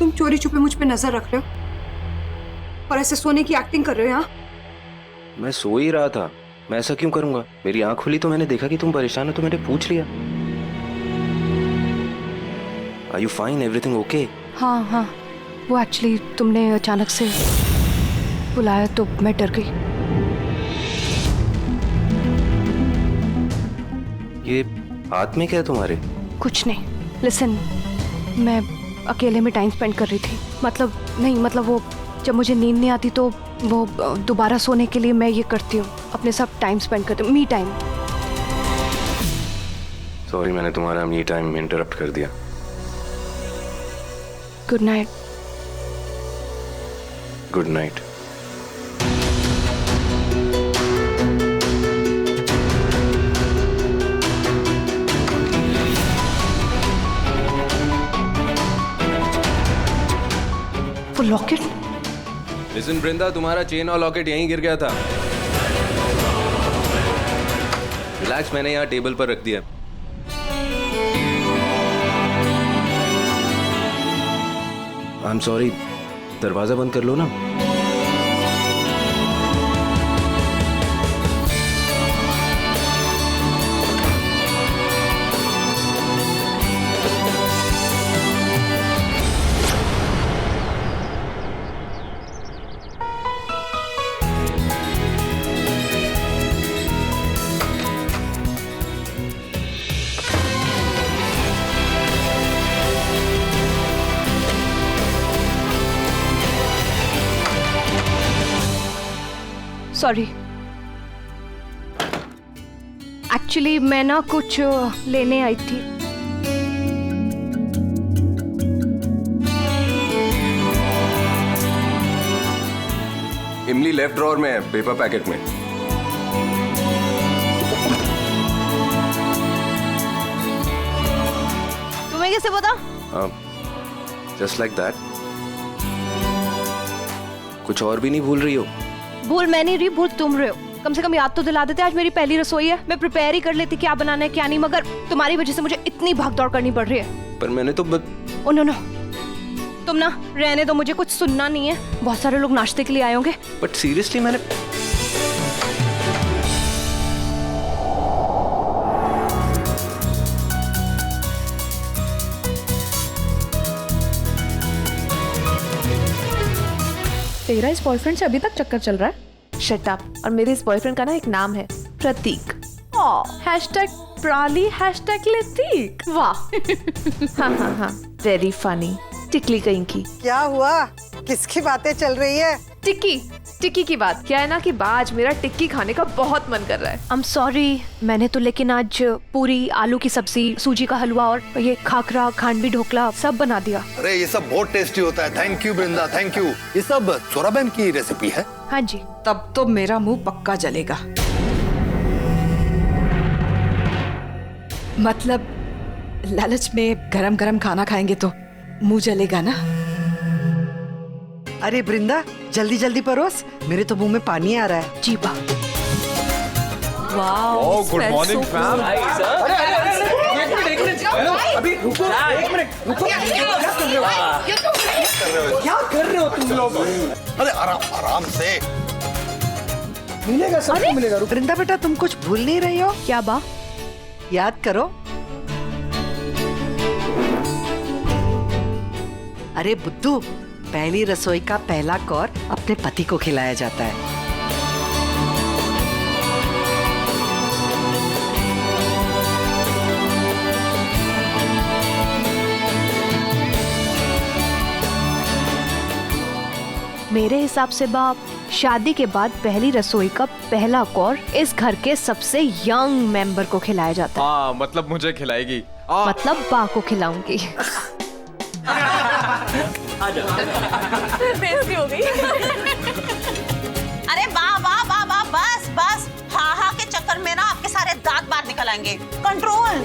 तुम चोरी छुपे मुझ पे नजर रख रहे हो और ऐसे सोने की एक्टिंग कर रहे हो यहाँ? मैं सो ही रहा था, मैं ऐसा क्यों करूंगा? मेरी आंख खुली तो मैंने देखा कि तुम परेशान हो तो मैंने पूछ लिया। Are you fine? Everything okay? हाँ हाँ, वो एक्चुअली तुमने अचानक से बुलाया तो मैं डर गई। ये हाथ में क्या है तुम्हारे? कुछ नहीं, लिसन, मैं अकेले में टाइम स्पेंड कर रही थी। मतलब वो जब मुझे नींद नहीं आती तो वो दोबारा सोने के लिए मैं ये करती हूँ, अपने साथ टाइम स्पेंड करती हूँ, मी टाइम। सॉरी, मैंने तुम्हारा मी टाइम में इंटरप्ट कर दिया। Good night. Good night. वो लॉकेट? लिसन वृंदा, तुम्हारा चेन और लॉकेट यहीं गिर गया था। रिलैक्स, मैंने यहाँ टेबल पर रख दिया। आई एम सॉरी, दरवाजा बंद कर लो ना। सॉरी, एक्चुअली मैं ना कुछ लेने आई थी। इमली लेफ्ट ड्रॉअर में है, पेपर पैकेट में। तुम्हें कैसे पता? Just like that. कुछ और भी नहीं भूल रही हो? भूल मैं नहीं रही, भूल तुम रहे हो। कम से कम याद तो दिला देते, आज मेरी पहली रसोई है, मैं प्रिपेयर ही कर लेती क्या बनाना है क्या नहीं, मगर तुम्हारी वजह से मुझे इतनी भागदौड़ करनी पड़ रही है। पर मैंने तो ओ नो नो, तुम ना रहने दो, मुझे कुछ सुनना नहीं है। बहुत सारे लोग नाश्ते के लिए आए होंगे। बट सीरियसली मैंने तेरा इस बॉयफ्रेंड से अभी तक चक्कर चल रहा है? Shut up. और मेरे इस बॉयफ्रेंड का ना एक नाम है, प्रतीक। Hashtag प्राली, hashtag लेतीक। वाह। हाँ, वेरी फनी। टिकली कहीं की। क्या हुआ? किसकी बातें चल रही है? टिक्की की बात। क्या है ना कि आज मेरा टिक्की खाने का बहुत मन कर रहा है। आई एम सॉरी, मैंने तो लेकिन आज पूरी, आलू की सब्जी, सूजी का हलवा और ये खाकरा, खांडवी, ढोकला सब बना दिया। अरे ये सब बहुत टेस्टी होता है। Thank you Vrinda, thank you. ये सब सोराबेन की रेसिपी है? हाँ जी। तब तो मेरा मुंह पक्का जलेगा। मतलब लालच में गरम गरम खाना खाएंगे तो मुंह जलेगा ना। अरे वृंदा, जल्दी जल्दी परोस, मेरे तो मुंह में पानी आ रहा है। जी बा। Wow, good morning ma'am. अभी रुको, एक मिनट रुको। क्या कर रहे हो तुम लोग? अरे आराम से मिलेगा, सबको मिलेगा। वृंदा बेटा, तुम कुछ भूल नहीं रही हो? क्या बा? याद करो। अरे बुद्धू, पहली रसोई का पहला कौर अपने पति को खिलाया जाता है। मेरे हिसाब से बाप, शादी के बाद पहली रसोई का पहला कौर इस घर के सबसे यंग मेंबर को खिलाया जाता है। हाँ, मतलब मुझे खिलाएगी। मतलब बा को खिलाऊंगी। बेइज्जती हो गई। अरे वाह वाह वाह वाह, बस बस, हाँ हाँ के चक्कर में ना आपके सारे दांत बाहर निकल आएंगे। कंट्रोल।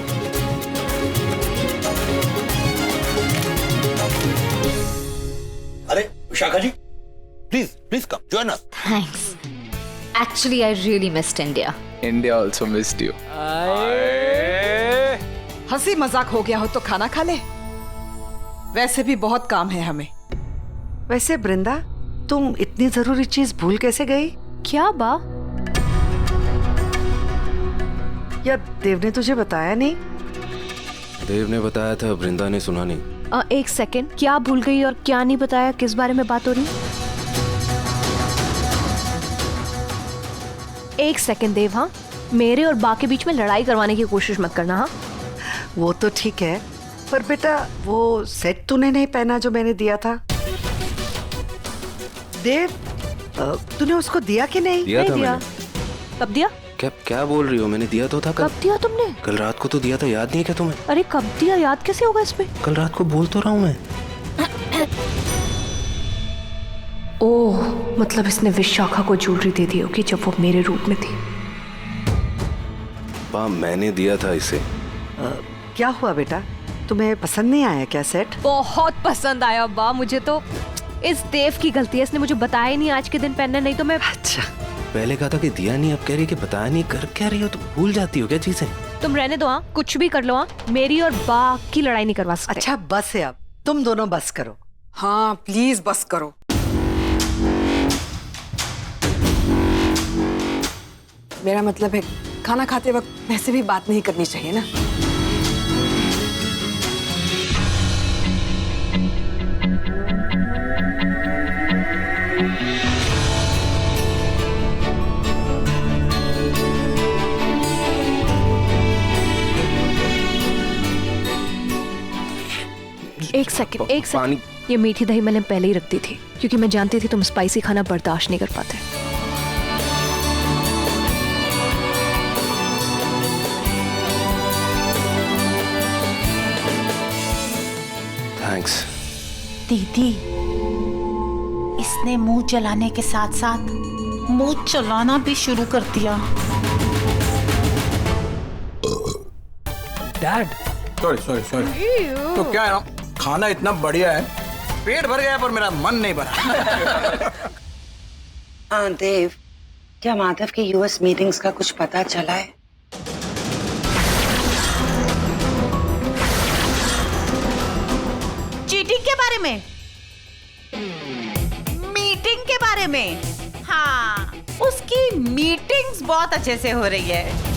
अरे Vishakha ji, please please come join us. Thanks. Actually, I really missed India. India also missed you. हंसी मजाक हो गया हो तो खाना खा ले। वैसे भी बहुत काम है हमें। वैसे वृंदा, तुम इतनी जरूरी चीज भूल कैसे गई? क्या बा? या देव ने तुझे बताया नहीं? देव ने बताया था, वृंदा ने सुना नहीं। एक सेकंड, क्या भूल गई और क्या नहीं बताया? किस बारे में बात हो रही? एक सेकंड देव, हाँ मेरे और बा के बीच में लड़ाई करवाने की कोशिश मत करना। हाँ वो तो ठीक है, पर बेटा वो सेट तूने नहीं पहना जो मैंने दिया था। देव, तूने उसको दिया कि नहीं? दिया नहीं था दिया। मैंने। कब दिया? क्या बोल रही हो? मैंने दिया तो था कल। कब दिया तुमने? कल रात को तो दिया था, याद नहीं है क्या तुम्हें? अरे कब दिया, याद कैसे होगा इसमें? कल रात को बोल तो रहा हूँ मैं। ओह, मतलब इसने विशाखा को ज्वेलरी दे दी होगी जब वो मेरे रूप में थी। बा, मैंने दिया था इसे। क्या हुआ बेटा, तुम्हें पसंद नहीं आया क्या सेट? बहुत पसंद आया बा, मुझे तो इस देव की गलती है, इसने मुझे बताया ही नहीं आज के दिन पहनना, नहीं तो मैं। अच्छा, पहले कहा था कि दिया नहीं, अब कह रही कि बताया नहीं। कर क्या रही हो तुम? भूल जाती हो क्या चीजें? तुम रहने दो, हाँ कुछ भी कर लो, हाँ मेरी और बा की लड़ाई नहीं करवा सकते। अच्छा बस है, अब तुम दोनों बस करो। हाँ प्लीज बस करो। मेरा मतलब है खाना खाते वक्त वैसे भी बात नहीं करनी चाहिए ना। एक सेकंड, एक सेकंड। पानी। ये मीठी दही मैंने पहले ही रख दी थी क्योंकि मैं जानती थी तुम स्पाइसी खाना बर्दाश्त नहीं कर पाते। थैंक्स। दीदी, इसने मुंह चलाने के साथ साथ मुंह चलाना भी शुरू कर दिया। Dad, sorry sorry sorry. तो क्या है ना, खाना इतना बढ़िया है, पेट भर गया पर मेरा मन नहीं भरा। देव, क्या माधव की यूएस मीटिंग्स का कुछ पता चला है? चीटिंग के बारे में, मीटिंग के बारे में। हाँ, उसकी मीटिंग्स बहुत अच्छे से हो रही है।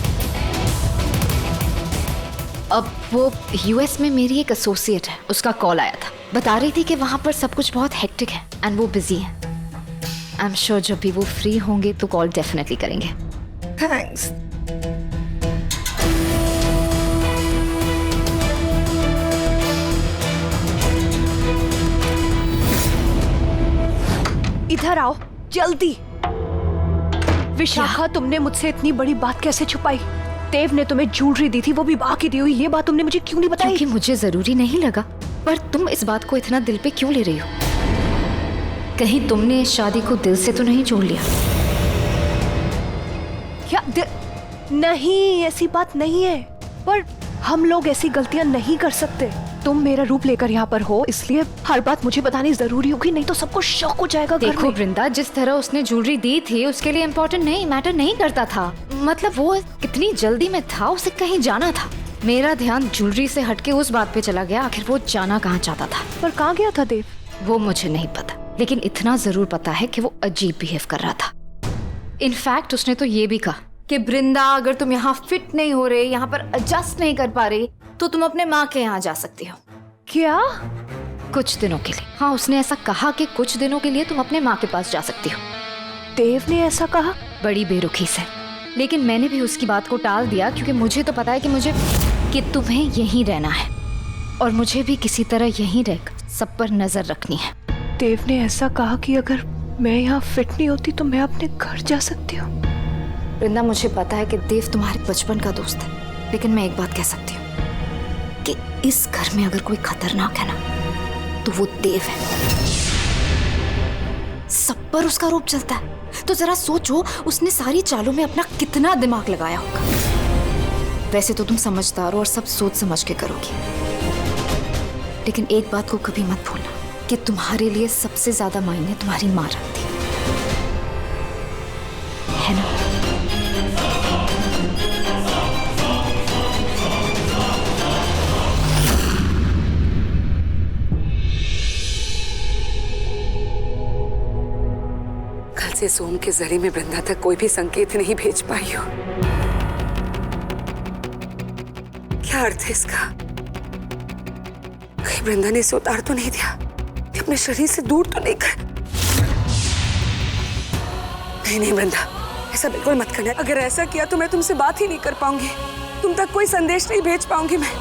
अब वो यूएस में मेरी एक एसोसिएट है, उसका कॉल आया था, बता रही थी कि वहाँ पर सब कुछ बहुत हेक्टिक है एंड वो बिजी है। आई एम श्योर जब भी वो फ्री होंगे तो कॉल डेफिनेटली करेंगे। थैंक्स। इधर आओ जल्दी। विशाखा, तुमने मुझसे इतनी बड़ी बात कैसे छुपाई? देव ने तुम्हें ज्वेलरी दी थी, वो भी बा की दी हुई, ये बात तुमने मुझे क्यों नहीं बताई? क्योंकि मुझे जरूरी नहीं लगा, पर तुम इस बात को इतना दिल पे क्यों ले रही हो? कहीं तुमने इस शादी को दिल से तो नहीं जोड़ लिया? क्या नहीं, ऐसी बात नहीं है, पर हम लोग ऐसी गलतियां नहीं कर सकते। तुम मेरा रूप लेकर यहाँ पर हो, इसलिए हर बात मुझे बतानी जरूरी होगी, नहीं तो सबको शौक हो जाएगा घर देखो में। वृंदा, जिस तरह उसने ज्वेलरी दी थी उसके लिए इम्पोर्टेंट नहीं, मैटर नहीं करता था। मतलब वो कितनी जल्दी में था, उसे कहीं जाना था। मेरा ध्यान ज्वेलरी से हटके उस बात पे चला गया, आखिर वो जाना कहाँ चाहता था। पर कहाँ गया था देव? वो मुझे नहीं पता, लेकिन इतना जरूर पता है कि वो अजीब बिहेव कर रहा था। इनफैक्ट उसने तो ये भी कहा कि वृंदा, अगर तुम यहाँ फिट नहीं हो रहे, यहाँ पर एडजस्ट नहीं कर पा रही, तो तुम अपने माँ के यहाँ जा सकती हो। क्या? कुछ दिनों के लिए। हाँ, उसने ऐसा कहा कि कुछ दिनों के लिए तुम अपने माँ के पास जा सकती हो। देव ने ऐसा कहा? बड़ी बेरुखी से, लेकिन मैंने भी उसकी बात को टाल दिया क्योंकि मुझे तो पता है कि तुम्हें यहीं रहना है और मुझे भी किसी तरह यहीं रहकर सब पर नजर रखनी है। देव ने ऐसा कहा कि अगर मैं यहाँ फिट नहीं होती तो मैं अपने घर जा सकती हूँ। वृंदा, मुझे पता है कि देव तुम्हारे बचपन का दोस्त है, लेकिन मैं एक बात कह सकती हूँ कि इस घर में अगर कोई खतरनाक है ना तो वो देव है। सब पर उसका रूप चलता है, तो जरा सोचो उसने सारी चालों में अपना कितना दिमाग लगाया होगा। वैसे तो तुम समझदार हो और सब सोच समझ के करोगी, लेकिन एक बात को कभी मत भूलना कि तुम्हारे लिए सबसे ज्यादा मायने तुम्हारी माँ रखती है ना? से सोम के जरिए में वृंदा तक कोई भी संकेत नहीं भेज पाई हो। क्या अर्थ है इसका? कहीं वृंदा ने इसे उतार तो नहीं दिया, अपने शरीर से दूर तो नहीं कर? नहीं वृंदा, ऐसा बिल्कुल मत करना। अगर ऐसा किया तो मैं तुमसे बात ही नहीं कर पाऊंगी, तुम तक कोई संदेश नहीं भेज पाऊंगी मैं।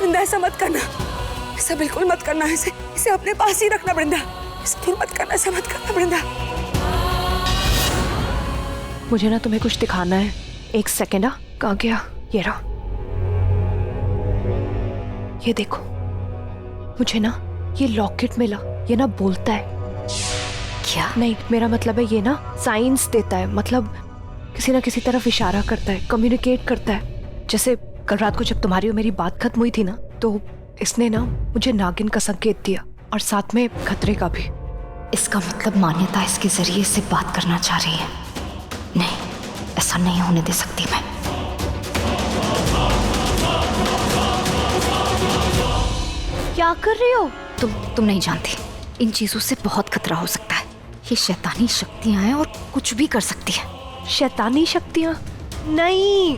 वृंदा ऐसा मत करना, ऐसा बिल्कुल मत करना। इसे अपने पास ही रखना वृंदा, इसे दूर मत करना, ऐसा मत करना वृंदा। मुझे ना तुम्हें कुछ दिखाना है। एक सेकेंड। कहाँ गया? ये रहा। ये देखो, मुझे ना ये लॉकेट मिला। ये ना बोलता है। क्या? नहीं, मेरा मतलब है ये ना साइंस देता है, मतलब किसी ना किसी तरफ इशारा करता है, कम्युनिकेट करता है। जैसे कल रात को जब तुम्हारी और मेरी बात खत्म हुई थी ना, तो इसने ना मुझे नागिन का संकेत दिया और साथ में खतरे का भी। इसका मतलब मान्यता इसके जरिए से बात करना चाह रही है। नहीं, ऐसा नहीं होने दे सकती मैं। क्या कर रही हो? तुम नहीं जानती, इन चीजों से बहुत खतरा हो सकता है। ये शैतानी शक्तियां हैं और कुछ भी कर सकती है। शैतानी शक्तियां? नहीं,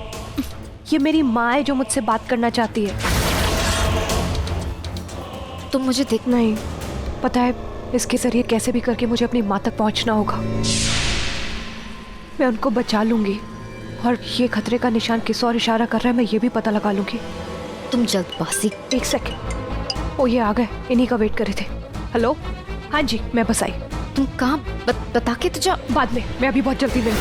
ये मेरी माँ है जो मुझसे बात करना चाहती है। तुम मुझे देख। नहीं, पता है इसके जरिए कैसे भी करके मुझे अपनी माँ तक पहुंचना होगा। मैं उनको बचा लूंगी और ये खतरे का निशान किस और इशारा कर रहा है मैं ये भी पता लगा लूंगी। तुम जल्दबाजी। एक सेकेंड। ओ, ये आ गए, इन्हीं का वेट कर रहे थे। हेलो, हाँ जी, मैं बस आई। तुम कहाँ? बता के तो जा। बाद में, मैं अभी बहुत जल्दी में।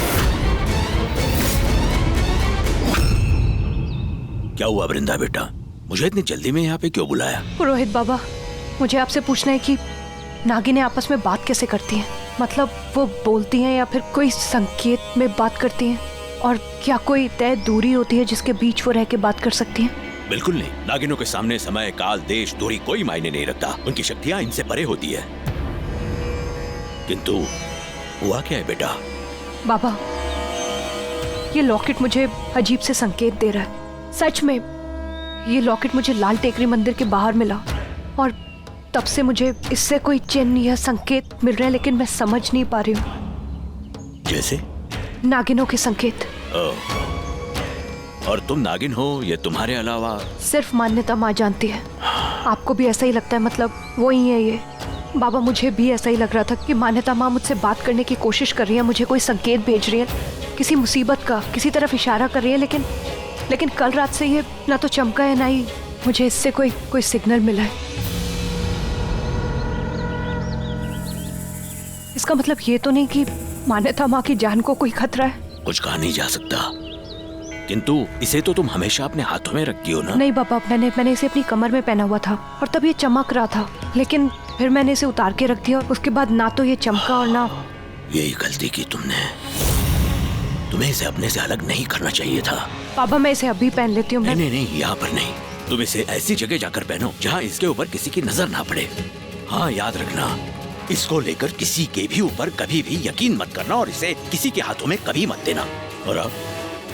क्या हुआ वृंदा बेटा, मुझे इतनी जल्दी में यहाँ पे क्यों बुलाया? पुरोहित बाबा, मुझे आपसे पूछना है कि नागिनें आपस में बात कैसे करती हैं? मतलब वो बोलती हैं या फिर कोई संकेत में बात करती हैं? और क्या कोई तय दूरी होती है जिसके बीच वो रह के बात कर सकती हैं? बिल्कुल नहीं। नागिनों के सामने समय, काल, देश, दूरी कोई मायने नहीं रखता। उनकी शक्तियां इनसे परे होती है। किंतु हुआ क्या है बेटा? बाबा, ये लॉकेट मुझे अजीब से संकेत दे रहा है। सच में, ये लॉकेट मुझे लाल टेकरी मंदिर के बाहर मिला और तब से मुझे इससे कोई चिन्ह या संकेत मिल रहे हैं, लेकिन मैं समझ नहीं पा रही हूँ। जैसे? नागिनों के संकेत। और तुम नागिन हो ये तुम्हारे अलावा सिर्फ मान्यता माँ जानती है। आपको भी ऐसा ही लगता है? मतलब वो ही है ये? बाबा, मुझे भी ऐसा ही लग रहा था कि मान्यता माँ मुझसे बात करने की कोशिश कर रही है, मुझे कोई संकेत भेज रही है, किसी मुसीबत का, किसी तरफ इशारा कर रही है। लेकिन कल रात से ये ना तो चमका है ना ही मुझे इससे कोई सिग्नल मिला है। इसका मतलब ये तो नहीं कि मान्यता माँ की जान को कोई खतरा है? कुछ कहा नहीं जा सकता, किंतु इसे तो तुम हमेशा अपने हाथों में रखती हो ना? नहीं बाबा, मैंने इसे अपनी कमर में पहना हुआ था और तब ये चमक रहा था, लेकिन फिर मैंने इसे उतार के रख दिया और उसके बाद ना तो ये चमका और ना। यही गलती की तुमने। तुम्हें इसे अपने से अलग नहीं करना चाहिए था। बाबा, मैं इसे अभी पहन लेती हूँ। नहीं, यहाँ पर नहीं। तुम इसे ऐसी जगह जाकर पहनो जहाँ इसके ऊपर किसी की नजर ना पड़े। हाँ, याद रखना, इसको लेकर किसी के भी ऊपर कभी भी यकीन मत करना और इसे किसी के हाथों में कभी मत देना। और अब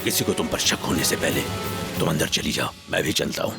किसी को तुम पर शक होने से पहले तुम अंदर चली जाओ, मैं भी चलता हूँ।